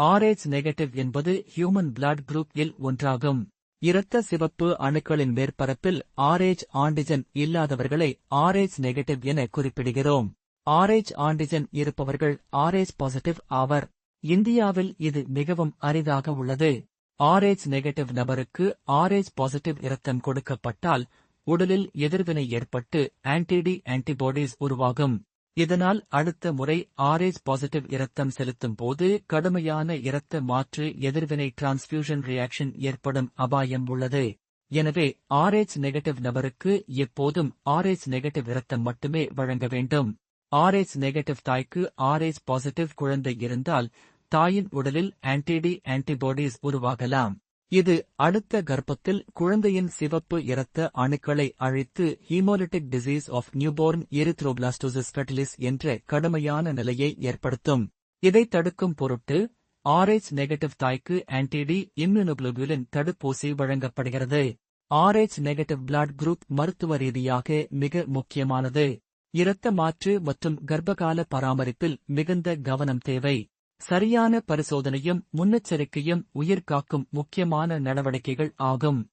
RH negative என்பது human blood group இல் ஒன்றாகும். இரத்த சிவப்பு அணுக்களின் மேற்பரப்பில் RH ஆன்டிஜன் இல்லாதவர்களை RH நெகட்டிவ் என குறிப்பிடுகிறோம். RH ஆன்டிஜன் இருப்பவர்கள் RH பாசிட்டிவ் ஆவர். இந்தியாவில் இது மிகவும் அரிதாக உள்ளது. RH நெகட்டிவ் நபருக்கு RH பாசிட்டிவ் இரத்தம் கொடுக்கப்பட்டால் உடலில் எதிர்வினை ஏற்பட்டு ஆன்டிபாடிஸ் உருவாகும். இதனால் அடுத்த முறை RH பாசிட்டிவ் இரத்தம் செலுத்தும் போது கடுமையான இரத்த மாற்று எதிர்வினை டிரான்ஸ்ஃபியூஷன் ரியாக்ஷன் ஏற்படும் அபாயம் உள்ளது. எனவே RH நெகட்டிவ் நபருக்கு எப்போதும் RH நெகட்டிவ் இரத்தம் மட்டுமே வழங்க வேண்டும். RH நெகட்டிவ் தாய்க்கு RH பாசிட்டிவ் குழந்தை இருந்தால் தாயின் உடலில் ஆன்டிபாடிஸ் உருவாகலாம். இது அடுத்த கர்ப்பத்தில் குழந்தையின் சிவப்பு இரத்த அணுக்களை அழித்து ஹீமோலிட்டிக் டிசீஸ் ஆஃப் நியூபோர்ன் எரித்ரோபிளாஸ்டோசிஸ் ஃபெர்டிலிஸ் என்ற கடுமையான நிலையை ஏற்படுத்தும். இதை தடுக்கும் பொருட்டு RH நெகட்டிவ் தாய்க்கு இம்யூனோகுளோபுலின் தடுப்பூசி வழங்கப்படுகிறது. RH நெகட்டிவ் பிளட் குரூப் மருத்துவ ரீதியாக மிக முக்கியமானது. இரத்த மாற்று மற்றும் கர்ப்பகால பராமரிப்பில் மிகுந்த கவனம் தேவை. சரியான பரிசோதனையும் முன்னெச்சரிக்கையும் உயிர்காக்கும் முக்கியமான நடவடிக்கைகள் ஆகும்.